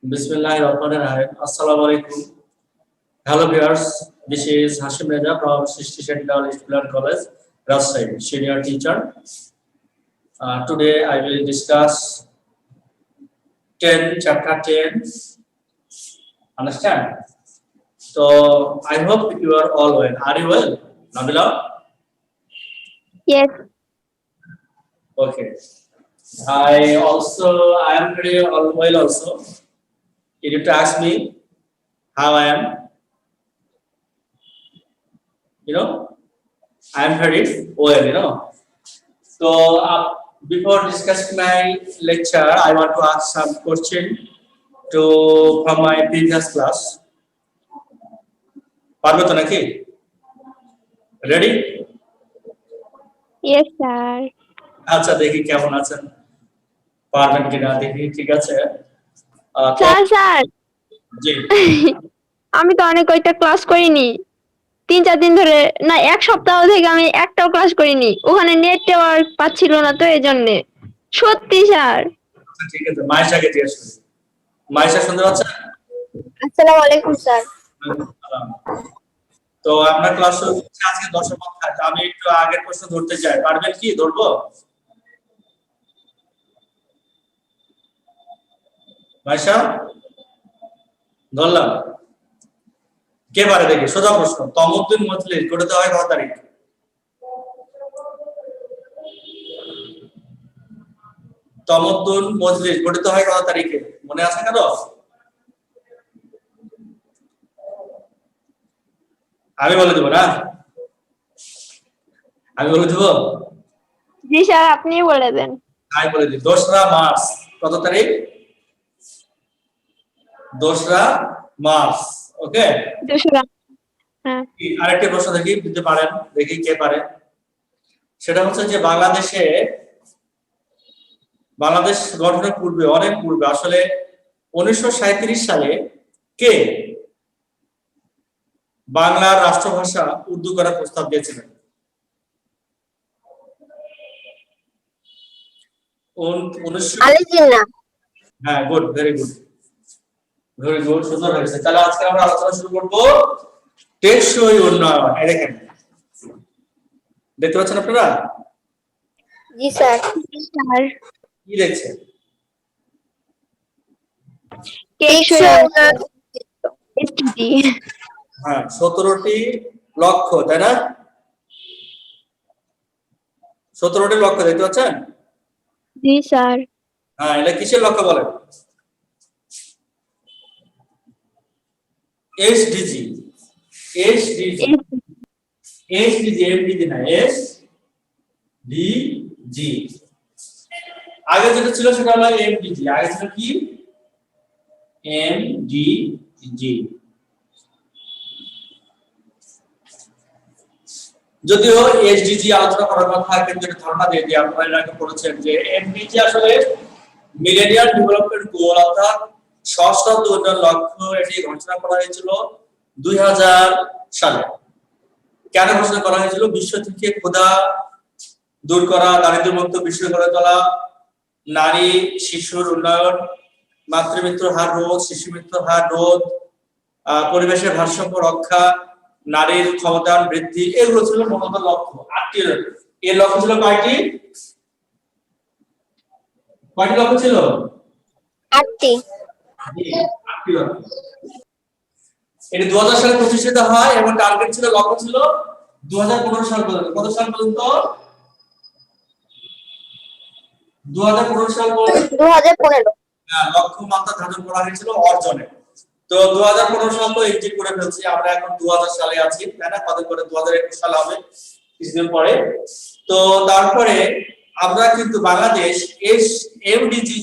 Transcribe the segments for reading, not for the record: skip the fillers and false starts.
Bismillahirrahmanirrahim. Assalamualaikum. Hello viewers, this is Hashim Reza from Srishti Central Student College, Rajshahi, senior teacher. Today I will discuss 10 chapter 10. Understand? So I hope you are all well. Are you well, Nabila? Yes. Okay. I am pretty well also. You need to ask me how I am. I am very well. So before discussing my lecture, I want to ask some question from my previous class. Parvata naki? Ready? Yes, sir. আচ্ছা দেখি কেমন আছেন পারবেন কিনা দেখি ঠিক আছে sir জি আমি তো অনেক কয়টা ক্লাস করিনি 3-4 দিন ধরে না এক সপ্তাহ থেকে আমি একটাও ক্লাস করিনি ওখানে নেটওয়ার্ক পাচ্ছিল না তো এইজন্য সত্যি স্যার ঠিক আছে মায়েশাকে জিজ্ঞেস করি মায়েশা শুনতে পাচ্ছেন আসসালামু আলাইকুম স্যার তো আপনার ক্লাস হচ্ছে আজকে 10 অধ্যায় আমি একটু আগের প্রশ্ন ধরতে চাই পারবেন কি ধরবো মায়েশা ধরলাম কে পারে দেখি সোজা প্রশ্ন তমদ্দুন মজলিস গঠিত হয় কত তারিখ তমদ্দুন মজলিস গঠিত হয় কত তারিখে মনে আছে কারো আমি বলে দেব না আমি বলে দেব জি স্যার আপনিই বলে দেন আমি বলে দিই 2রা মার্চ কত তারিখ 2রা মার্চ ওকে 2রা হ্যাঁ আরেকটা প্রশ্ন দেখি দিতে পারেন দেখি কে পারে সেটা হচ্ছে যে বাংলাদেশ গঠনের পূর্বে অনেক পূর্বে আসলে 1937 সালে কে বাংলার রাষ্ট্রভাষা উর্দু করার প্রস্তাব দিয়েছিলেন হ্যাঁ গুড ভেরি গুড সুন্দর হয়েছে তাহলে আজকে আমরা আলোচনা শুরু করবো টেকসই উন্নয়ন এই দেখেন দেখতে পাচ্ছেন আপনারা জি স্যার কি দেখছেন হ্যাঁ 17টি লক্ষ্য তাই না 17টি লক্ষ্য দেখতে পাচ্ছেন জি স্যার হ্যাঁ এটা কিসের লক্ষ্য বলেন এসডিজি এমডিজি না এসডিজি আগে যেটা ছিল সেটা হলো এমডিজি আগে ছিল কি এমডিজি যদিও এসডিজি আলোচনা করার কথা কিন্তু একটা ধারণা দিয়ে দিয়ে আপনারা এর আগে পড়েছেন যে এমডিজি আসলে মিলেনিয়াম ডেভেলপমেন্ট গোল অর্থাৎ ষষ্ঠ উন্নয়ন লক্ষ্য এটি ঘোষণা করা হয়েছিল 2000 সালে কেন ঘোষণা করা হয়েছিল বিশ্ব থেকে ক্ষুধা দূর করা দারিদ্র্যমুক্ত বিশ্ব গড়ে তোলা নারী শিশুর উন্নয়ন মাতৃমৃত্যুর হার রোধ শিশু মৃত্যুর হার রোধ পরিবেশের ভারসাম্য রক্ষা নারীর ক্ষমতায়ন বৃদ্ধি এগুলো ছিল মূলত লক্ষ্য 8টি এর লক্ষ্য ছিল কয়টি লক্ষ্য ছিল 8টি এটি 2000 সালে প্রতিষ্ঠিত হয় এবং টার্গেট ছিল লক্ষ্য ছিল 2015 সাল পর্যন্ত কত সাল পর্যন্ত 2015 সাল পর্যন্ত 2015 হ্যাঁ লক্ষ্য মাত্রা ধারণ করা হয়েছিল অর্জনে তো 2015 সাল তো এক্সিট করে ফেলছি আমরা এখন 2000 সালে আছি তাই না কত করে 2021 সাল হবে কিছুদিন পরে তো তারপরে আমরা কিন্তু বাংলাদেশ এমডিজি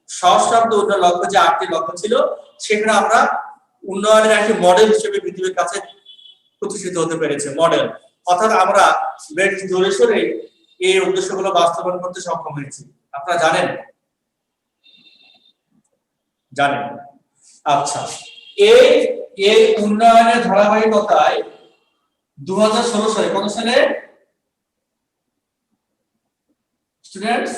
ষষ্ঠ উন্নয়ন লক্ষ্য যে 8টি লক্ষ্য ছিল সেখানে আমরা উন্নয়নের একটি মডেল হিসেবে পৃথিবীর কাছে প্রতিষ্ঠিত হতে পেরেছে মডেল অর্থাৎ আমরা বেশ জোরে সোরে এই উদ্দেশ্যগুলো বাস্তবায়ন করতে সক্ষম হয়েছি আপনারা জানেন আচ্ছা এই উন্নয়নের ধারাবাহিকতায় 2016 সালে কত সালে স্টুডেন্টস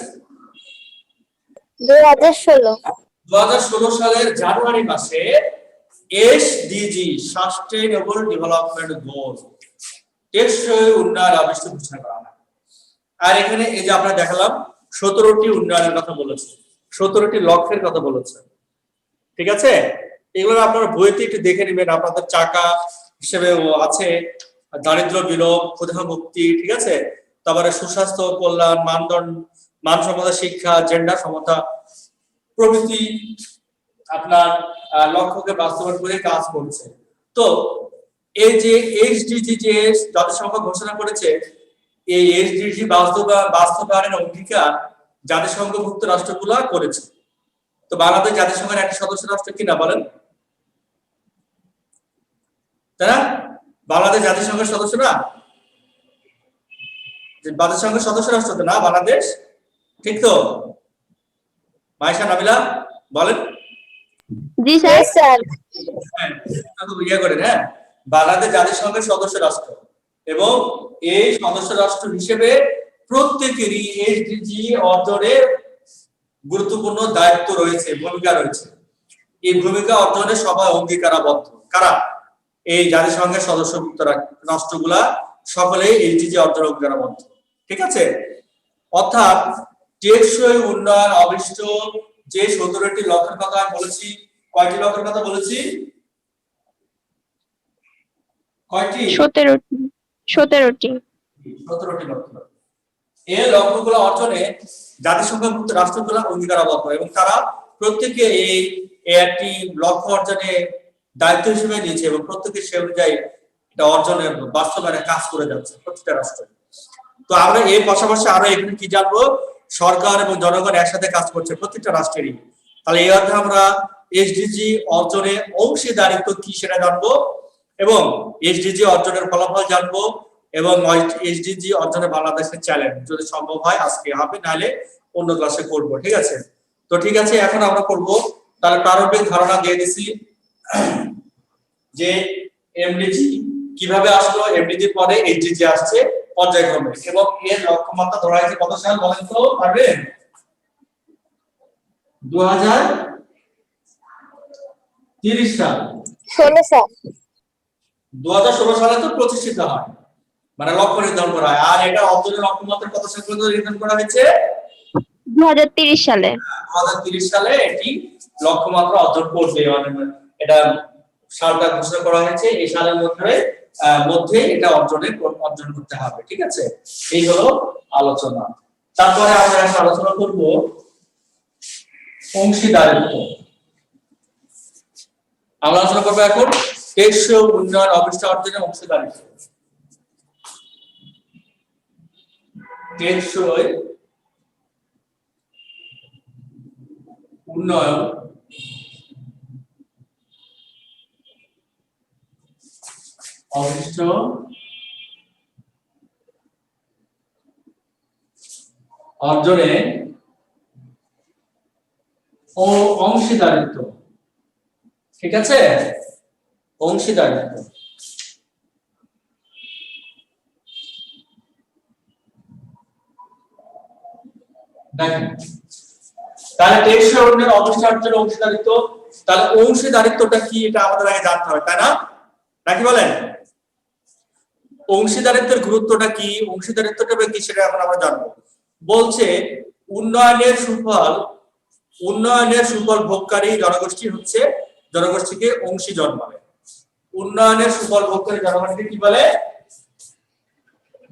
2016 2016 সালের জানুয়ারি মাসে এসডিজি সাস্টেইনেবল ডেভেলপমেন্ট গোল টেকসই উন্নয়ন আবিষ্ট ঘোষণা করা হয়। আর এখানে এই যে আমরা দেখালাম 17টি উন্নয়নের কথা বলেছে, 17টি লক্ষ্যের কথা বলেছে, ঠিক আছে। এগুলো আপনারা বইতে একটু দেখে নেবেন, আপনাদের চাকা হিসেবে আছে দারিদ্র বিলোপ, ক্ষুধা মুক্তি, ঠিক আছে, তারপরে সুস্বাস্থ্য কল্যাণ, মানসম্মত শিক্ষা, জেন্ডার সমতা প্রভৃতি আপনার লক্ষ্যকে বাস্তবায়ন করে কাজ করছে। তো এই যে এইচডিজি যে জাতিসংঘ ঘোষণা করেছে, এই এইচডিজি বাস্তবায়নের অঙ্গীকার জাতিসংঘভুক্ত রাষ্ট্রগুলো করেছে। তো বাংলাদেশ জাতিসংঘের একটা সদস্য রাষ্ট্র কিনা বলেন, তাই না? বাংলাদেশ জাতিসংঘের সদস্য না? জাতিসংঘের সদস্য রাষ্ট্র তো না বাংলাদেশ, ঠিক তো? মাইশা, নাবিলা বলেন। জি স্যার। ইয়ে করেন, হ্যাঁ, বাংলাদেশ জাতিসংঘের সদস্য রাষ্ট্র এবং এই সদস্য রাষ্ট্র হিসেবে প্রত্যেকেরই এইচডিজি অর্জনের গুরুত্বপূর্ণ দায়িত্ব রয়েছে, ভূমিকা রয়েছে। এই ভূমিকা অর্জনে সবাই অঙ্গীকারাবদ্ধ। কারা? এই জাতিসংঘের সদস্যভুক্ত রাষ্ট্রগুলা সকলেই এইচডিজি অর্জন অঙ্গীকারাবদ্ধ, ঠিক আছে। অর্থাৎ টেকসই উন্নয়ন অভিষ্ট যে 17টি লক্ষ্যের কথা বলেছি, কয়টি লক্ষ্যের কথা বলেছি? কয়টি? 17টি লক্ষ্য। এই লক্ষ্যগুলো অর্জনে জাতিসংঘভুক্ত রাষ্ট্রগুলো অঙ্গীকারাবদ্ধ এবং তারা প্রত্যেকে এই একটি লক্ষ্য অর্জনে দায়িত্ব হিসেবে নিয়েছে এবং প্রত্যেকে সে অনুযায়ী এটা অর্জনের বাস্তবায়নে কাজ করে যাচ্ছে প্রত্যেকটা রাষ্ট্র। তো আমরা এর পাশাপাশি আরো এখানে কি জানবো, সরকার এবং জনগণ একসাথে কাজ করছে প্রত্যেকটা রাষ্ট্রেরই। তাহলে এই অর্থে আমরা এসডিজি অর্জনে অংশীদারিত্ব কি সেটা জানবো এবং এসডিজি অর্জনের ফলাফল জানবো এবং এসডিজি অর্জনে বাংলাদেশের চ্যালেঞ্জ যদি সম্ভব হয় আজকে হবে, নাহলে অন্য ক্লাসে করব, ঠিক আছে। তো ঠিক আছে, এখন আমরা করব। তাহলে প্রারম্ভিক ধারণা দিয়ে দিছি যে এমডিজি কিভাবে আসলো, এমডিজি পরে এইচডিজি আসছে পর্যায়ক্রমে এবং এর লক্ষ্যমাত্রা ধরা হয়েছে কত সাল বলেন তো পারবেন? 2030 সাল। 16 সাল। 2016 সালে তো প্রতিষ্ঠিত হয়, মানে লক্ষ্য নির্ধারণ করা হয়। আর এটা অর্জনের লক্ষ্যমাত্রা কত সাল পর্যন্ত নির্ধারণ করা হয়েছে? 2030 সালে। 2030 সালে এটি লক্ষ্যমাত্রা অর্জন করবে, মানে এটা সালটা ঘোষণা করা হয়েছে। এই সালের মধ্যে এটা অর্জন করতে হবে, ঠিক আছে। এই হলো আলোচনা। তারপরে আমরা এখন আলোচনা করব অংশীদারিত্ব। আমরা আলোচনা করবো এখন টেকসই উন্নয়ন অভিষ্ট অর্জনে অংশীদারিত্ব। টেকসই উন্নয়ন অভিষ্ট অর্জনে অংশীদারিত্ব, ঠিক আছে, অংশীদারিত্ব। দেখেন, তাহলে টেকসই উন্নয়ন অভিষ্ট অর্জনে অংশীদারিত্ব, তাহলে অংশীদারিত্বটা কি এটা আমাদের আগে জানতে হবে, তাই না? নাকি বলেন? অংশীদারিত্বের গুরুত্বটা কি, অংশীদারিত্বটা কি সেটা এখন আমরা জানবো। বলছে উন্নয়নের সুফল ভোগকারী জনগোষ্ঠী হচ্ছে জনগোষ্ঠীকে অংশীজন বলে। উন্নয়নের সুফল ভোগকারী জনগোষ্ঠী কি বলে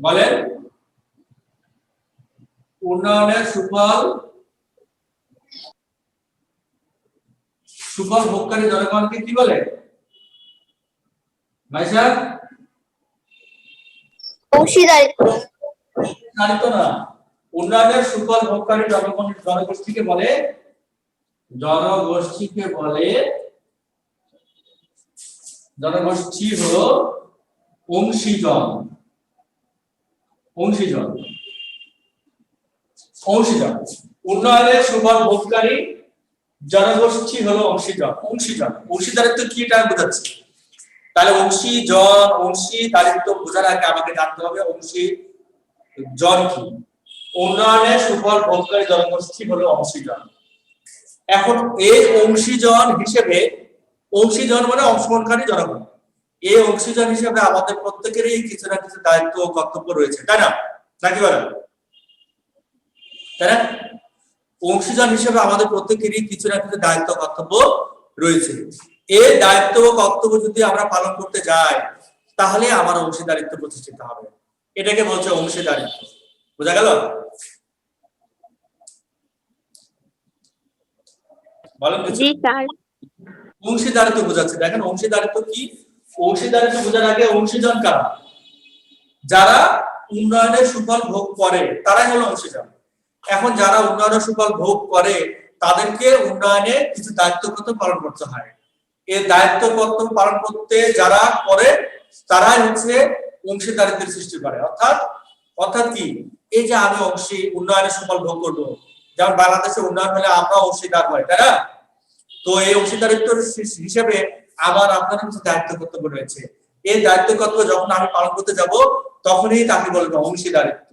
বলেন? উন্নয়নের সুফল ভোগকারী জনগণকে কি বলে ভাই স্যার? অংশীদারিত্ব না, উন্নয়নের সুফল ভোগকারী জনগোষ্ঠীকে বলে জনগোষ্ঠী হলো অংশীজন। উন্নয়নের সুফল ভোগকারী জনগোষ্ঠী হলো অংশীজন। অংশীদারিত্ব কি এটা বোঝাচ্ছে। তাহলে অংশীদারিত্ব বোঝার আগে আমাকে জানতে হবে অংশীজন কি। উন্নয়নের সুফল ভোগকারী জনগোষ্ঠী হলো অংশীজন। এখন এই অংশীজন হিসেবে, অংশীজন মানে অংশগ্রহণকারী জনগণ, এই অংশীজন হিসেবে আমাদের প্রত্যেকেরই কিছু না কিছু দায়িত্ব ও কর্তব্য রয়েছে, তাই না? নাকি বলেন? তাই না? অংশীজন হিসেবে আমাদের প্রত্যেকেরই কিছু না কিছু দায়িত্ব কর্তব্য রয়েছে। এই দায়িত্ব ও কর্তব্য যদি আমরা পালন করতে যাই তাহলে আমার অংশীদারিত্ব প্রতিষ্ঠিত হবে। এটাকে বলছে অংশীদারিত্ব। বোঝা গেল? বলেন কিছু। জি স্যার। অংশীদারিত্ব বোঝাচ্ছে। দেখেন অংশীদারিত্ব কি? অংশীদারিত্ব বোঝার আগে অংশীজন কারা? যারা উন্নয়নের সুফল ভোগ করে তারাই হলো অংশীজন। এখন যারা উন্নয়নের সুফল ভোগ করে তাদেরকে উন্নয়নে কিছু দায়িত্ব কর্তব্য পালন করতে হয়। এই দায়িত্ব কর্তব্য পালন করতে যারা করে তারাই হচ্ছে অংশীদারিত্বের সৃষ্টি করে। অর্থাৎ অর্থাৎ কি? এই যে আমি উন্নয়নের সুফল ভোগ করবো, যেমন বাংলাদেশে উন্নয়ন হলে আমরা অংশীদার হয়, তাই না? তো এই অংশীদারিত্ব হিসেবে আমার আপনার কিছু দায়িত্ব কর্তব্য রয়েছে। এই দায়িত্ব কর্তব্য যখন আমি পালন করতে যাব তখনই তাকে বলবো অংশীদারিত্ব।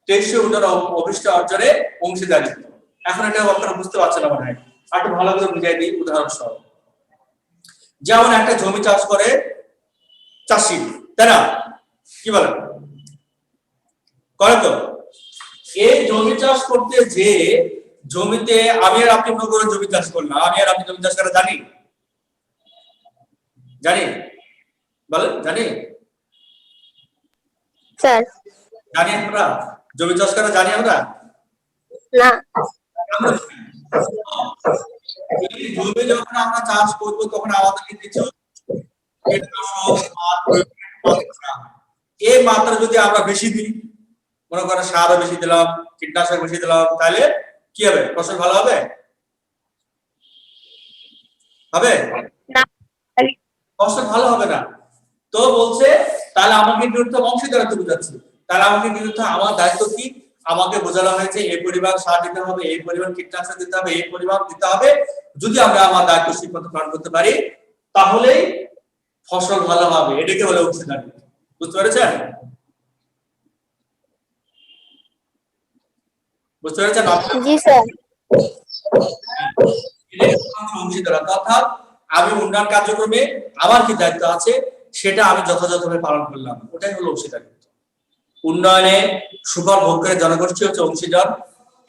টেকসই উন্নয়ন অভিষ্ট অর্জনে অংশীদারিত্ব। এখন এটা আপনারা বুঝতে পারছেন না মনে হয়, একটু ভালো করে বুঝাই দিই উদাহরণ সহ। যেমন একটা জমি চাষ করে চাষি, তাই না? কি বলেন? করে তো। এই জমি চাষ করতে যে জমিতে আমি আর আপনি মনে করে জমি চাষ করলাম, আমি আর আপনি জমি চাষ করা জানি? জানি? বলেন জানি? স্যার জানি আমরা জমি চাষ করা জানি আমরা? না। জমি যখন আমরা চাষ করবো তখন আমাদেরকে কিছু এই মাত্রা যদি আমরা বেশি দিই, মনে করেন সারও বেশি দিলাম, কীটনাশক বেশি দিলাম, তাহলে কি হবে? ফসল ভালো হবে? হবে? ফসল ভালো হবে না। তো বলছে তাহলে আমাকে কিন্তু অংশীদারিত্ব বোঝাচ্ছে। তাহলে আমাকে কিন্তু আমার দায়িত্ব কি? আমাকে বোঝানো হয়েছে এই পরিমাণ সার দিতে হবে, এই পরিমাণ কীটনাশক দিতে হবে, এই পরিমাণ দিতে হবে। যদি আমরা আমার দায়িত্ব ঠিকমতো পালন করতে পারি তাহলেই ফসল ভালো হবে। এটাকে বলে অংশীদারিত্ব। বুঝতে পেরেছেন? বুঝতে পেরেছেন? জি স্যার। অংশীদারিত্ব অর্থাৎ আমি উন্নয়ন কার্যক্রমে আমার কি দায়িত্ব আছে সেটা আমি যথাযথভাবে পালন করলাম, ওটাই হলো অংশীদারিত্ব। উন্নয়নে সুফল ভোগ করে জনগোষ্ঠী হচ্ছে অংশীদার,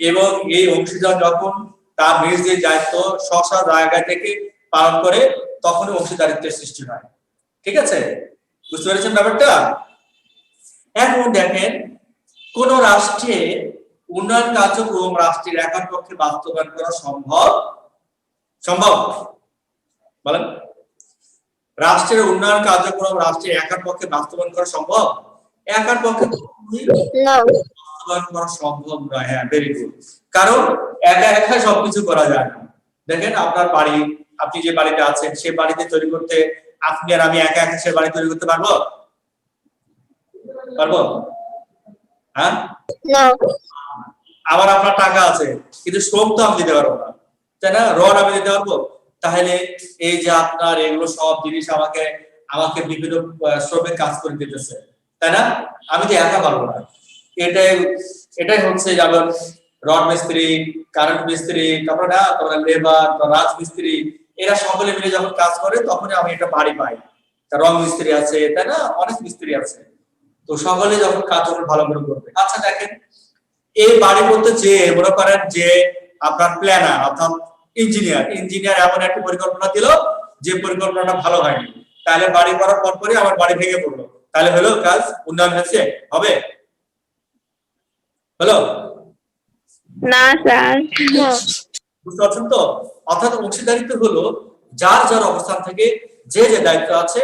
এবং এই অংশীদার যখন তার নিজ নিজ দায়িত্ব স্ব জায়গা থেকে পালন করে তখনই অংশীদারিত্বের সৃষ্টি হয়। ঠিক আছে? বুঝতে পেরেছেন ব্যাপারটা? এখন দেখেন কোন রাষ্ট্রে উন্নয়ন কার্যক্রম রাষ্ট্রের একার পক্ষে বাস্তবায়ন করা সম্ভব? সম্ভব? বলেন। রাষ্ট্রের উন্নয়ন কার্যক্রম রাষ্ট্রের একার পক্ষে বাস্তবায়ন করা সম্ভব? একার পক্ষে বাস্তবায়ন করা সম্ভব নয়। হ্যাঁ, ভেরি গুড। কারণ একা একা সবকিছু করা যায় না। দেখেন আপনার বাড়ি, আপনি যে বাড়িতে আছেন সে বাড়িতে তৈরি করতে আপনি আর আমি একা একা সে বাড়ি তৈরি করতে পারবো? পারবো? হ্যাঁ, না। আবার আপনার টাকা আছে কিন্তু শ্রম তো আমি দিতে পারবো না, তাই না? রড আমি দিতে পারবো? তাহলে এই যে আপনার এগুলো সব জিনিস আমাকে আমাকে বিভিন্ন শ্রমের কাজ করে দিতেছে, তাই না? আমি তো একা পারবো না। এটাই এটাই হচ্ছে যেমন রড মিস্ত্রি, কারেন্ট মিস্ত্রি, তারপরে লেবার বা রাজমিস্ত্রি, এরা সকলে মিলে যখন কাজ করে তখনই আমি একটা বাড়ি পাই। রং মিস্ত্রি আছে, তাই না? অনেক মিস্ত্রি আছে। তো সকলে যখন কাজ ভালো করে করবে। আচ্ছা দেখেন এই বাড়ি করতে যে মনে করেন যে আপনার প্ল্যানার অর্থাৎ ইঞ্জিনিয়ার এমন একটা পরিকল্পনা দিল যে পরিকল্পনাটা ভালো হয়নি, তাহলে বাড়ি করার পরপরই আমার বাড়ি ভেঙে পড়লো, তাহলে হলো কাজ উন্নয়ন হয়েছে? হবে? হলো না স্যার। বুঝতে পারছেন তো? অর্থাৎ অংশীদারিত্ব হলো যার যার অবস্থান থেকে যে যে দায়িত্ব আছে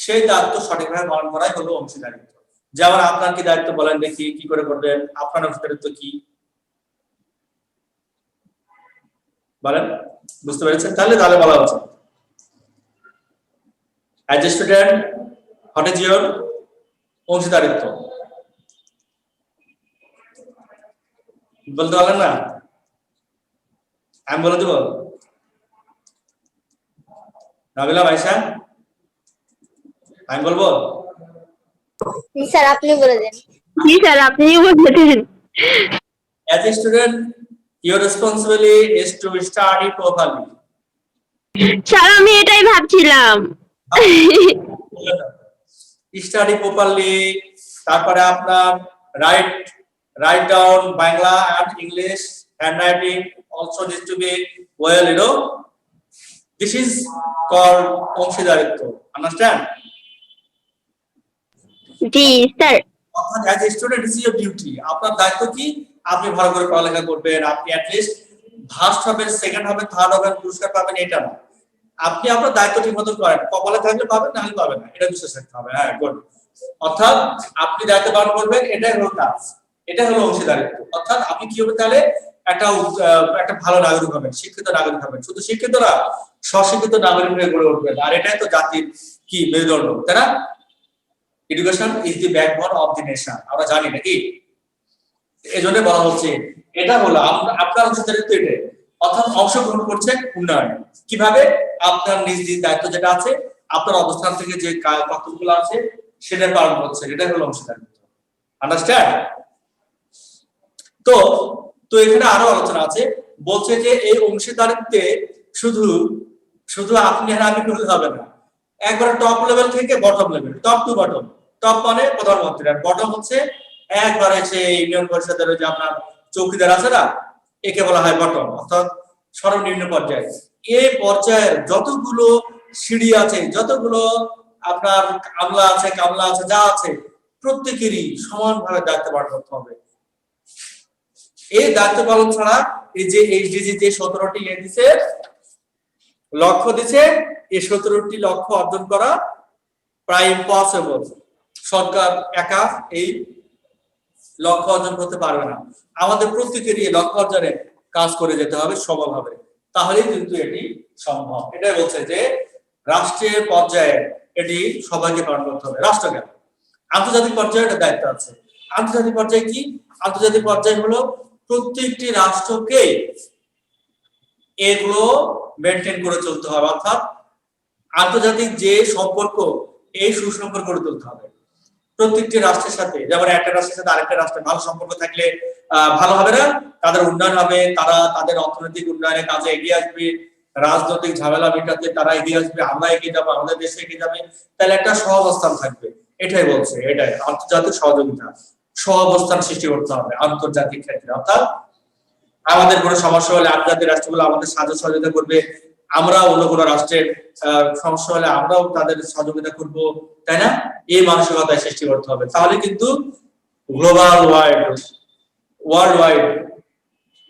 সেই দায়িত্ব সঠিকভাবে পালন করাই হলো অংশীদারিত্ব। যেমন আপনার কি দায়িত্ব বলেন দেখি, কি করে করবেন? আপনার অংশীদারিত্ব কি বলেন? বুঝতে পেরেছেন? তাহলে বলা হচ্ছে as a student what is your অংশীদারিত্ব? বলতে পারলেন না? আমি বলে দেব? নাবিলা ভাইসা আমি বলবো? স্যার আপনি বলে দেন। জি স্যার আপনি বলে দেন। as a student Your responsibility is to study properly. Sir আমি এটাই ভাবছিলাম। Study properly. তারপরে আপনার write write down Bangla and English handwriting also needs to be well, you know. This is called অংশীদারিত্ব. Understand? জি sir. অর্থাৎ as a student is your duty. আপনার দায়িত্ব কি? আপনি ভালো করে পড়ালেখা করবেন, আপনি অ্যাট লিস্ট ফার্স্ট হবেন, সেকেন্ড হবেন, থার্ড হবেন, পুরস্কার পাবেন, এটা না। আপনি আপনার দায়িত্ব ঠিক মতো করেন, কপালে থাকলে পাবেন, না হলে পাবেন না, এটা বিশ্বাস রাখতে হবে। হ্যাঁ, গুড। অর্থাৎ আপনি দায়িত্ব পালন করবেন, এটাই হলো কাজ, এটা হলো অংশীদারিত্ব। অর্থাৎ আপনি কি হবে তাহলে একটা ভালো নাগরিক হবেন, শিক্ষিত নাগরিক হবেন। শুধু শিক্ষিত না, স্বশিক্ষিত নাগরিক হয়ে গড়ে উঠবেন। আর এটাই তো জাতির কি মেরুদণ্ড, তাই না? Education is the backbone of the nation, আমরা জানি নাকি? এজন্য বলা হচ্ছে এটা হলো আপনার অংশীদারিত্ব, এটা অর্থাৎ অংশগ্রহণ করছেন উন্নয়নে। কিভাবে? আপনার নিজ নিজ দায়িত্ব যেটা আছে, আপনার অবস্থান থেকে যে কর্তব্যগুলো আছে সেটা পালন করছেন, এটা হলো অংশীদারিত্ব। আন্ডারস্ট্যান্ড? তো তো এখানে আরো আলোচনা আছে, বলছে যে এই অংশীদারিত্বে শুধু শুধু আপনি আর আমি করলে হবে না, একবার টপ লেভেল থেকে bottom level, top to bottom. Top মানে প্রধানমন্ত্রী, আর বটম হচ্ছে একবারে সেই ইউনিয়ন পরিষদের যে আপনার চৌকিদার আছে না, একে বলা হয় বটম, অর্থাৎ সর্বনিম্ন পর্যায়ে। এই পর্যায়ের যতগুলো সিঁড়ি আছে, যতগুলো আপনার আমলা আছে, কামলা আছে, যা আছে, প্রত্যেকেরই সমানভাবে দায়িত্ব পালন করতে হবে। এই দায়িত্ব পালন ছাড়া এই যে এইচডিজি যে 17টি দিছে, লক্ষ্য দিছে, এই 17টি লক্ষ্য অর্জন করা প্রায় ইম্পসিবল। সরকার একা এই লক্ষ্য অর্জন করতে পারবে না। আমাদের প্রত্যেকেরই লক্ষ্য অর্জনে কাজ করে যেতে হবে সমানভাবে, তাহলেই কিন্তু এটি সম্ভব। এটাই বলছে যে রাষ্ট্রের পর্যায়ে এটি সবাইকে পালন করতে হবে। রাষ্ট্র কেন, আন্তর্জাতিক পর্যায়ে এটা দায়িত্ব আছে। আন্তর্জাতিক পর্যায়ে কি? আন্তর্জাতিক পর্যায়ে হলো প্রত্যেকটি রাষ্ট্রকে এগুলো মেনটেন করে চলতে হবে, অর্থাৎ আন্তর্জাতিক যে সম্পর্ক, এই সুসম্পর্ক গড়ে তুলতে হবে প্রত্যেকটি রাষ্ট্রের সাথে। যেমন একটা রাষ্ট্রের সাথে আরেকটা রাষ্ট্রের ভালো সম্পর্ক থাকলে ভালো হবে না, তাদের উন্নয়ন হবে, তারা তাদের অর্থনৈতিক উন্নয়নের কাজে এগিয়ে আসবে, রাজনৈতিক ঝামেলা মেটাতে তারা এগিয়ে আসবে, আমরা এগিয়ে যাবো, আমাদের দেশে এগিয়ে যাবে, তাহলে একটা সহাবস্থান থাকবে। এটাই বলছে, এটাই আন্তর্জাতিক সহযোগিতা, সহাবস্থান সৃষ্টি করতে হবে আন্তর্জাতিক ক্ষেত্রে। অর্থাৎ আমাদের কোনো সমস্যা হলে আন্তর্জাতিক রাষ্ট্রগুলো আমাদের সাহায্য সহযোগিতা করবে, আমরা অন্য কোনো রাষ্ট্রের সমস্যা হলে আমরাও তাদের সহযোগিতা করব, তাই না? এই মানসিকতা সৃষ্টি করতে হবে, তাহলে কিন্তু গ্লোবাল ওয়ার্ল্ড ওয়াইড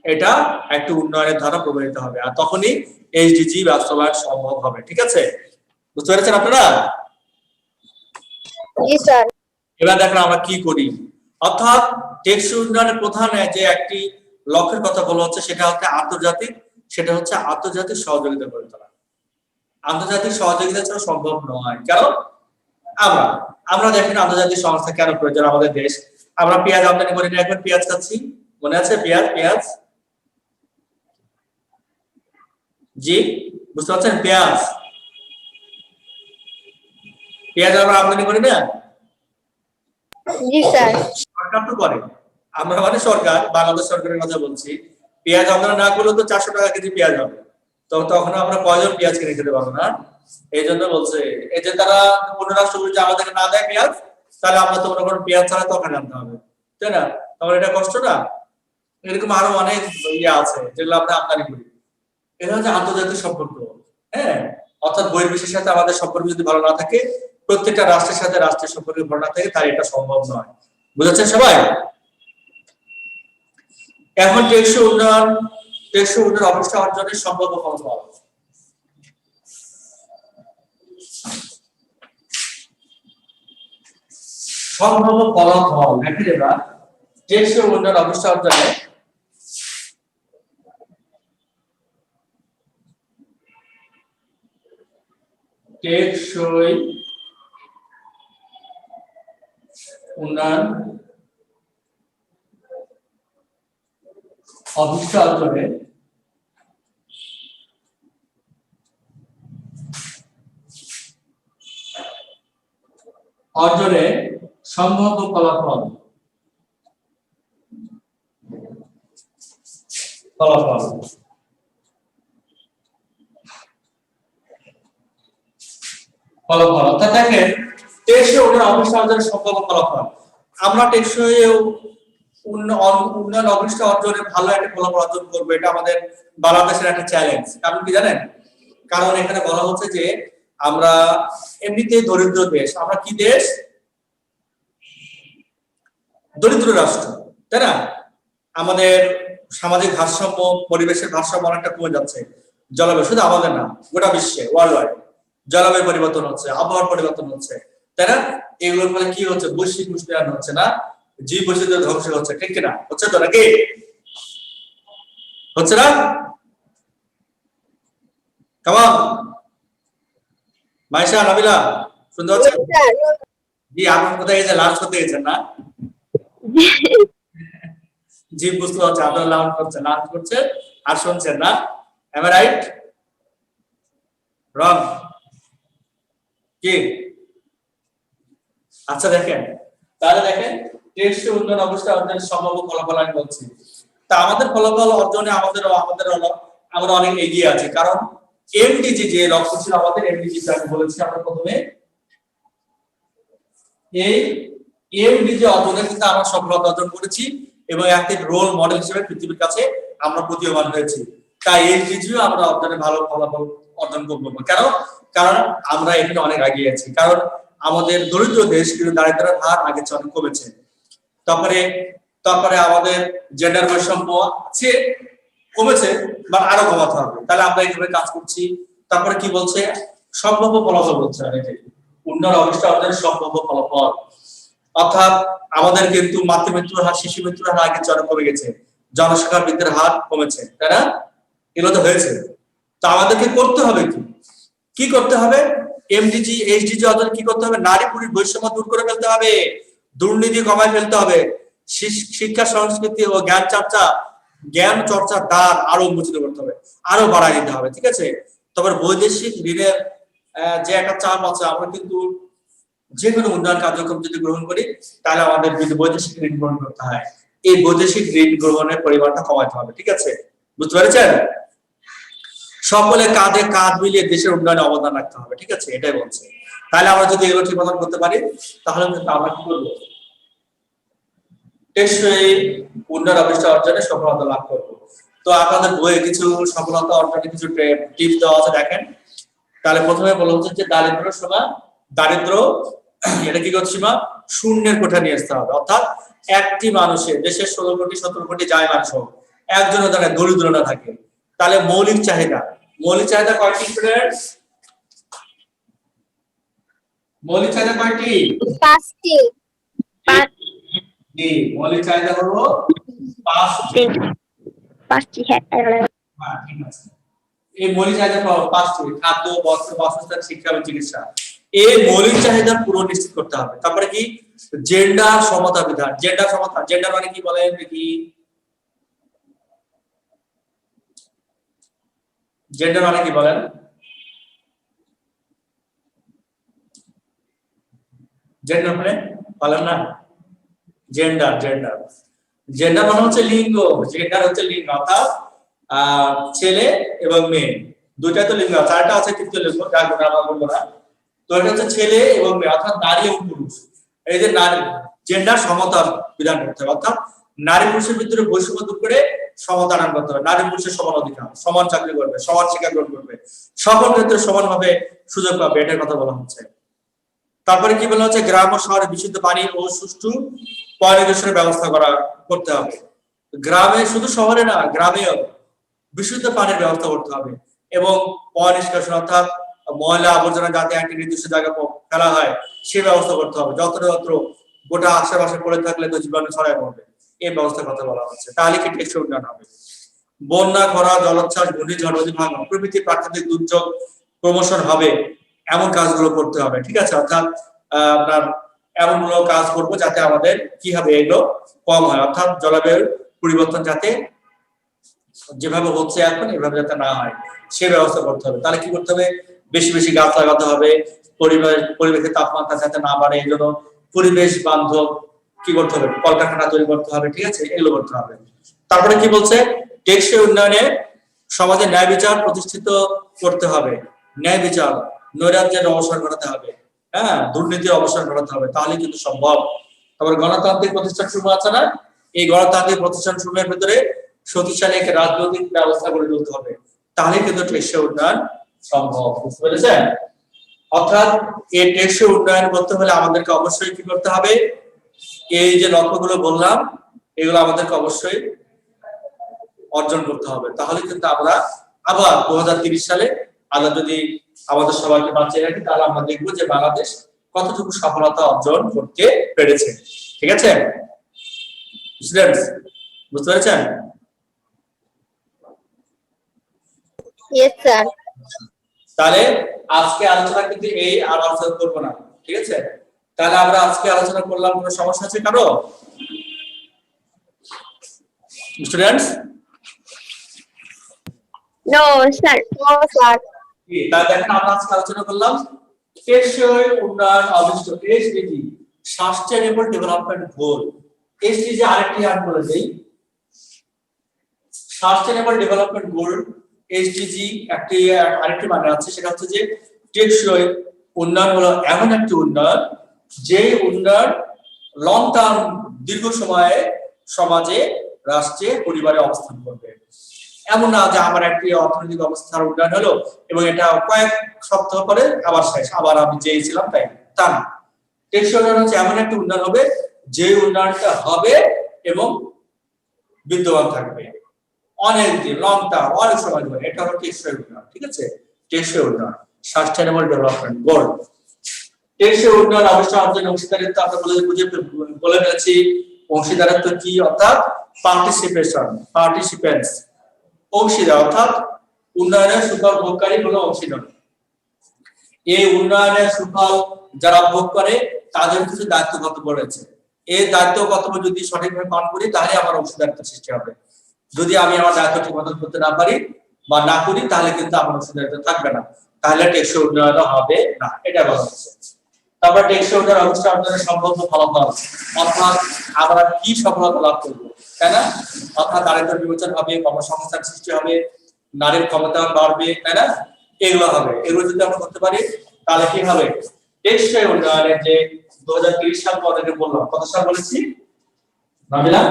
এটা একটা উন্নয়নের ধারা প্রবাহিত হবে, আর তখনই এইচডিজি বাস্তবায়ন সম্ভব হবে। ঠিক আছে, বুঝতে পেরেছেন আপনারা? জি স্যার। এবার দেখেন আমরা কি করি। অর্থাৎ টেকসই উন্নয়নের প্রধান যে একটি লক্ষ্যের কথা বলা হচ্ছে, সেটা হচ্ছে আন্তর্জাতিক সহযোগিতা গড়ে তোলা। আন্তর্জাতিক সহযোগিতা ছাড়া সম্ভব নয়। কারণ আমরা দেখেন আন্তর্জাতিক সংস্থা কেন প্রয়োজন আমাদের দেশ। আমরা পেঁয়াজ আমদানি করি না, এখন পেঁয়াজ খাচ্ছি, মনে আছে? পেঁয়াজ জি, বুঝতে পারছেন? পেঁয়াজ আমরা আমদানি করি না। জি স্যার। সরকার তো করে, আমরা মানে সরকার, বাংলাদেশ সরকারের কথা বলছি। পেঁয়াজ আমদানি না করলে তো 400 টাকা কেজি পেঁয়াজ হবে, তো তখন আমরা কয়জন পেঁয়াজ কিনে খেতে পারবো না? এই জন্য বলছে, এই যে তারা অন্য রাষ্ট্রগুলো যে আমাদেরকে না দেয় পেঁয়াজ, তাহলে আমরা তো মনে করেন পেঁয়াজ ছাড়া তো ওখানে আনতে হবে, তাই না? তাহলে এটা কষ্ট না? এরকম আরো অনেক আছে যেগুলো আমরা আমদানি করি। এটা হচ্ছে আন্তর্জাতিক সম্পর্ক। হ্যাঁ, অর্থাৎ বহির্বিশ্বের সাথে আমাদের সম্পর্ক যদি ভালো না থাকে, প্রত্যেকটা রাষ্ট্রের সাথে রাষ্ট্রের সম্পর্ক ভালো না থাকে, তাহলে এটা সম্ভব নয়। বুঝেছেন সবাই? এখন টেকসই উন্নয়ন অবস্থা অর্জনের সম্ভাব্য ফলাফল। সম্ভাব্য ফলাফল দেখেন এবার, টেকসই উন্নয়ন অবস্থা অর্জনে টেকসই উন্নয়ন অবস্থা অর্জনে সম্ভাব্য ফলাফল। ফলাফল। ফলাফল অর্থাৎ দেখেন টেকসই উন্নয়ন অভিষ্ট অর্জনের সম্ভাব্য ফলাফল। আমরা টেকসই উন্নয়ন অভিষ্ট অর্জনে ভালো একটা ফলাফল অর্জন করবো, এটা আমাদের বাংলাদেশের একটা চ্যালেঞ্জ। কারণ কি জানেন? কারণ এখানে বলা হচ্ছে যে আমরা এমনিতে দরিদ্র দেশ, আমরা কি দেশ? দরিদ্র রাষ্ট্র, তাই না? আমাদের সামাজিক ভারসাম্য, পরিবেশের ভারসাম্য অনেকটা কমে যাচ্ছে। জলবায়ু শুধু আমাদের না, গোটা বিশ্বে ওয়ার্ল্ড ওয়াইড জলবায়ু পরিবর্তন হচ্ছে, আবহাওয়ার পরিবর্তন হচ্ছে, তাই না? এগুলোর ফলে কি হচ্ছে? বৈশ্বিক উষ্ণায়ন হচ্ছে না, জীব বৈচিত্র্য ধ্বংস হচ্ছে, ঠিক কিনা? হচ্ছে তো নাকি? হচ্ছে না? কেমন মাইশা, নাবিলা শুনতে পাচ্ছেন? জি, আপনার কোথায় গেছে? লাঞ্চ করতে গেছেন না? জি, বুঝতে পারছি আপনারা লাঞ্চ করছেন আর শুনছেন না। Am I right? রং? কি? আচ্ছা দেখেন, তাহলে দেখেন টেকসই উন্নয়ন অবস্থা অর্জনের সম্ভাব্য ফলাফল আমি বলছি। তা আমাদের ফলাফল অর্জনে আমরা অনেক এগিয়ে আছি, কারণ এমডিজি যে লক্ষ্য ছিল আমাদের, এমডিজি আমি বলেছি আমরা প্রথমে, এই এমডিজি অর্জনে কিন্তু আমরা সফলতা অর্জন করেছি এবং একটি রোল মডেল হিসেবে পৃথিবীর কাছে আমরা প্রতীয়মান হয়েছি। তাই এমডিজিও আমরা অর্জনে ভালো ফলাফল অর্জন করবো। কেন? কারণ আমরা এখানে অনেক এগিয়ে আছি, কারণ আমাদের দরিদ্র দেশ কিন্তু দারিদ্র্যের হার আগের চেয়ে অনেক কমেছে। তারপরে আমাদের জেন্ডার বৈষম্য আছে, কমেছে বা আরো কমাতে হবে। তাহলে আমরা এইভাবে কাজ করছি। তারপরে কি বলছে? সম্ভাব্য ফলাফল বলছে, উন্নয়ন অভিষ্ট অর্জনের সম্ভাব্য ফলাফল। অর্থাৎ আমাদের কিন্তু মাতৃমৃত্যুর হার, শিশু মৃত্যুর হার আগের চেয়ে অনেক কমে গেছে, জনসংখ্যা বৃদ্ধির হার কমেছে, তাই না? এগুলো তো হয়েছে। তো আমাদেরকে করতে হবে কি? কি করতে হবে? এমডিজি এইচডিজি অর্জন কি করতে হবে? নারী পুরুষ বৈষম্য দূর করে ফেলতে হবে, দুর্নীতি কমায় ফেলতে হবে, শিক্ষা সংস্কৃতি ও জ্ঞান চর্চার দ্বার আরো উন্মোচিত করতে হবে, আরো বাড়ায় দিতে হবে, ঠিক আছে? তবে বৈদেশিক ঋণের যে একটা চাপ আছে, আমরা কিন্তু যে কোনো উন্নয়ন কার্যক্রম যদি গ্রহণ করি তাহলে আমাদের যদি বৈদেশিক ঋণ গ্রহণ করতে হয়, এই বৈদেশিক ঋণ গ্রহণের পরিমাণটা কমাতে হবে, ঠিক আছে? বুঝতে পেরেছেন? সকলে কাঁধে কাঁধ মিলিয়ে দেশের উন্নয়নে অবদান রাখতে হবে, ঠিক আছে? এটাই বলছে। তাহলে আমরা যদি এগুলো ঠিক মতন করতে পারি তাহলে কিন্তু আমরা কি করবো? টেকসই উন্নয়ন অভিষ্ট অর্জনে সফলতা লাভ করবো। তো আপনাদের বইয়ে কিছু সফলতা অর্জনে কিছু টিপস দেওয়া আছে, দেখেন। তাহলে প্রথমে বলা হচ্ছে যে দারিদ্র এটা কি করছে? শূন্যের কোঠা নিয়ে আসতে হবে। অর্থাৎ একটি মানুষের, দেশের 16 কোটি 17 কোটি যায় মানুষ হোক, একজনের দ্বারা দরিদ্র না থাকে। তাহলে মৌলিক চাহিদা কয়টি স্টুডেন্টস? মৌলিক চাহিদা কয়টি? 5টি। জি, মৌলিক চাহিদা হলো 5টি। হ্যাঁ, ঠিক আছে। এই মৌলিক চাহিদা 5টি: খাদ্য, বস্ত্র, বাসস্থান, শিক্ষা এবং চিকিৎসা। এই মৌলিক চাহিদা পূরণ নিশ্চিত করতে হবে। তারপরে কি? জেন্ডার সমতা বিধান। জেন্ডার মানে কি বলেন দেখি? জেন্ডার মানে কি বলেন? জেন্ডার মানে বলেন না? জেন্ডার মানে হচ্ছে লিঙ্গ। জেন্ডার হচ্ছে লিঙ্গ, অর্থাৎ ছেলে এবং মেয়ে দুইটা তো লিঙ্গ, চারটা আছে তৃতীয় লিঙ্গ, যার কথা আমরা বলবো না। তো এটা হচ্ছে ছেলে এবং মেয়ে, অর্থাৎ নারী এবং পুরুষ। এই যে নারী, জেন্ডার সমতা বিধান করতে হবে, অর্থাৎ নারী পুরুষের ভিতরে বৈষম্য দূর করে সমতা আনয়ন করতে হবে। নারী পুরুষের সমান অধিকার, সমান চাকরি করবে, সমান শিক্ষা গ্রহণ করবে, সকল ক্ষেত্রে সমানভাবে সুযোগ পাবে, এটার কথা বলা হচ্ছে। তারপরে কি বলা হচ্ছে? গ্রাম ও শহরে বিশুদ্ধ পানি ও সুষ্ঠু পয়ঃনিষ্কাশনের ব্যবস্থা করতে হবে। গ্রামে, শুধু শহরে না, গ্রামেও বিশুদ্ধ পানির ব্যবস্থা করতে হবে এবং পয়ঃনিষ্কাশন অর্থাৎ ময়লা আবর্জনা যাতে একটা নির্দিষ্ট জায়গায় ফেলা হয় সে ব্যবস্থা করতে হবে। যত্র গোটা আশেপাশে পড়ে থাকলে তো জীবাণু ছড়ায় পড়বে, এই ব্যবস্থার কথা বলা হচ্ছে। তাহলে কি টেকসই উন্নয়ন হবে? বন্যা, খরা, জলোচ্ছ্বাস, ঘূর্ণিঝড়, নদী ভাঙন প্রভৃতি প্রাকৃতিক দুর্যোগ প্রমোশন হবে, এমন কাজগুলো করতে হবে, ঠিক আছে? অর্থাৎ আপনার এমনগুলো কাজ করবো যাতে আমাদের কি হবে, এগুলো কম হয়। অর্থাৎ জলবায়ুর পরিবর্তন যাতে যেভাবে হচ্ছে এখন এভাবে যাতে না হয় সে ব্যবস্থা করতে হবে। তাহলে কি করতে হবে? বেশি বেশি গাছ লাগাতে হবে, পরিবেশের তাপমাত্রা যাতে না বাড়ে এই জন্য পরিবেশ বান্ধব কি করতে হবে? কলকারখানা তৈরি করতে হবে, ঠিক আছে? এগুলো করতে হবে। তারপরে কি বলছে? টেকসই উন্নয়নে সমাজে ন্যায় বিচার প্রতিষ্ঠিত করতে হবে, ন্যায় বিচার, নৈরাজ্যের অবসান ঘটাতে হবে, হ্যাঁ, দুর্নীতির অবসান ঘটাতে হবে, তাহলে কিন্তু সম্ভব। তারপর গণতান্ত্রিক প্রতিষ্ঠান সমূহ আছে না, এই গণতান্ত্রিক প্রতিষ্ঠান সমূহের ভিতরে শক্তিশালী একটা রাজনৈতিক ব্যবস্থা গড়ে তুলতে হবে, তাহলে কিন্তু টেকসই উন্নয়ন সম্ভব। বুঝতে পেরেছেন? অর্থাৎ এই টেকসই উন্নয়ন করতে হলে আমাদেরকে অবশ্যই কি করতে হবে, এই যে লক্ষ্যগুলো বললাম এগুলো আমাদেরকে অবশ্যই অর্জন করতে হবে, তাহলে কিন্তু আমরা আবার 2030 সালে আল্লাহ যদি আমাদের সবাইকে বাঁচিয়ে রাখে, তাহলে আমরা দেখবো যে বাংলাদেশ কতটুকু সফলতা অর্জন করতে পেরেছে। ঠিক আছে স্টুডেন্টস, বুঝতে পেরেছেন? Yes sir. তাহলে আজকে আলোচনা কিন্তু এই আর আলোচনা করবো না, ঠিক আছে? তাহলে আমরা আজকে আলোচনা করলাম, কোনো সমস্যা আছে কারো students? No sir. No sir. তাহলে দেখেন আমরা আজকে আলোচনা করলাম টেকসই উন্নয়ন অভিষ্ট SDG, sustainable development goal. SDG আরেকটি আন বলে দেই, সাস্টেনেবল ডেভেলপমেন্ট গোল এসডিজি একটি আরেকটি মানে আছে, সেটা হচ্ছে যে টেকসই উন্নয়ন হলো এমন একটি উন্নয়ন যে উন্নয়ন লং টার্ম, দীর্ঘ সময়ে সমাজে, রাষ্ট্রে, পরিবারে অবস্থান করবে। এমন না যে আমার একটি অর্থনৈতিক অবস্থার উন্নয়ন হলো এবং এটা কয়েক সপ্তাহ পরে আবার শেষ, আবার আমি চেয়েছিলাম তাই, তা না। টেকসই উন্নয়ন হচ্ছে এমন একটি উন্নয়ন হবে যে উন্নয়নটা হবে এবং বিদ্যমান থাকবে অনেক দিন, লং টার্ম, অনেক সময় ধরে, এটা হলো টেকসই উন্নয়ন। ঠিক আছে, টেকসই উন্নয়ন, সাস্টেনেবল ডেভেলপমেন্ট গোল। টেকসই উন্নয়ন অবশ্যই অর্জনে অংশীদারিত্ব আমরা বলে ফেলেছি। অংশীদারিত্ব কি? অর্থাৎ পার্টিসিপেশন, পার্টিসিপেন্টস, অংশীদার, অর্থাৎ উন্নয়নের সুফল ভোগকারী হলো অংশীদার। এই উন্নয়নের সুফল যারা ভোগ করে তাদের কিছু দায়িত্ব কর্তব্য রয়েছে। এই দায়িত্ব কর্তব্য যদি সঠিকভাবে পালন করি তাহলে আমার অংশীদারিত্ব সৃষ্টি হবে। যদি আমি আমার দায়িত্ব ঠিক মতো করতে না পারি বা না করি তাহলে কিন্তু আমার অংশীদারিত্ব থাকবে না, তাহলে টেকসই উন্নয়ন হবে না, এটা বলা হচ্ছে। তারপর টেকসই উন্নয়ন অবশ্যই অর্জনের সম্ভাব্য ফলাফল, অর্থাৎ আমরা কি সফলতা লাভ করবো, তাই না? অর্থাৎ দারিদ্র বিমোচন হবে, কর্মসংস্থান সৃষ্টি হবে, নারীর ক্ষমতা বাড়বে, তাই না? এগুলো হবে। এগুলো যদি আমরা করতে পারি তাহলে কি হবে? টেকসই উন্নয়নের যে 2030 সাল পর্যন্ত বললাম, কত সাল বলেছি নাবিলা?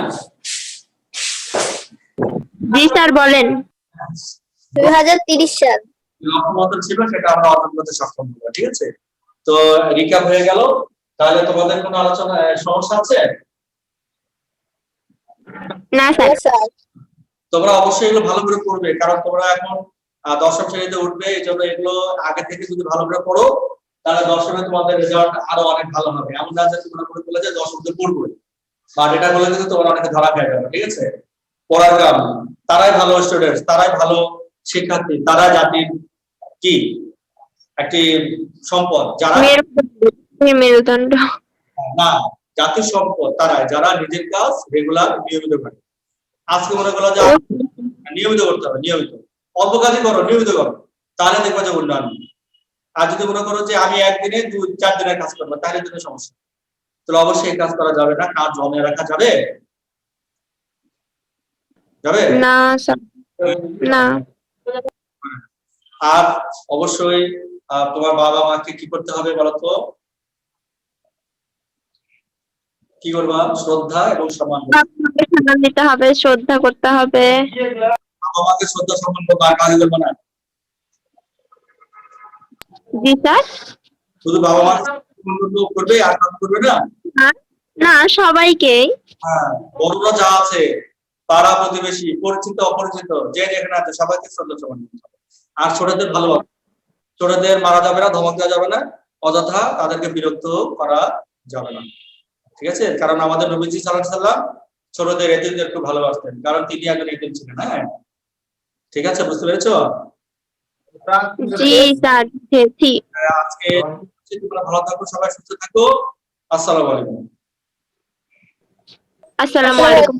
জি স্যার বলেন। 2030 সাল। লক্ষ্যমাত্রা ছিল সেটা আমরা অর্জন করতে সক্ষম হবো। ঠিক আছে, তো রিক্যাপ হয়ে গেল। তাহলে তোমাদের কোনো আলোচনা সমস্যা আছে? না স্যার। তোমরা অবশ্যই এগুলো ভালো করে পড়বে, কারণ তোমরা এখন দশম শ্রেণীতে উঠবে, এই জন্য এগুলো আগে থেকে যদি ভালো করে পড়ো তাহলে দশমে তোমাদের রেজাল্ট আরো অনেক ভালো হবে। এমন না যে তোমরা পড়ে বলে যে দশমতে পড়বে বা এটা বলে কিন্তু তোমরা অনেকে ধরা খেয়ে যাবে। ঠিক আছে, পড়ার কাম, তারাই ভালো স্টুডেন্ট, তারাই ভালো শিক্ষার্থী, তারা জাতির কি একটি সম্পদ, যারা মেরুদণ্ড না জাতির সম্পদ, তারাই যারা নিজের কাজ রেগুলার নিয়মিত করে। আজকে মনে করো যে নিয়মিত করতে হবে, নিয়মিত অল্প কাজই করো, নিয়মিত করো, তাহলে দেখবো যে উন্নয়ন। আর যদি মনে করো যে আমি একদিনে 2-4 দিনের কাজ করবো তাহলে তো সমস্যা, তাহলে অবশ্যই এই কাজ করা যাবে না। কাজ জমে রাখা যাবে? যাবে না স্যার, না। আর অবশ্যই তোমার বাবা মাকে কি করতে হবে বলতো? কি করবা? শ্রদ্ধা এবং সম্মান দিতে হবে, শ্রদ্ধা করতে হবে। বাবা মাকে শ্রদ্ধা সম্মান করবো, আর কাজ করবো না। জি স্যার। শুধু বাবা মা করবে আর কাজ করবে না? না, সবাইকে। হ্যাঁ, বড়রা যা আছে, পাড়া প্রতিবেশী, পরিচিত অপরিচিত, যে যেখানে আছে সবাইকে শ্রদ্ধা সম্মান করতে হবে। আর ছোটদের ভালোবাসা, ছোটদের মারা যাবে না, ধমক দেওয়া যাবে না, অযথা তাদেরকে বিরক্ত করা যাবে না। ঠিক আছে, কারণ আমাদের নবীজি সাল্লাল্লাহু আলাইহি ওয়াসাল্লাম ছোটদের এতিমদের খুব ভালোবাসতেন, কারণ তিনি একজন এতিম ছিলেন। হ্যাঁ, ঠিক আছে, বুঝতে পেরেছো? জি স্যার, ঠিক। আজকে তোমরা ভালো থাকো, সবাই সুস্থ থাকো। আসসালামু আলাইকুম। আসসালামু আলাইকুম।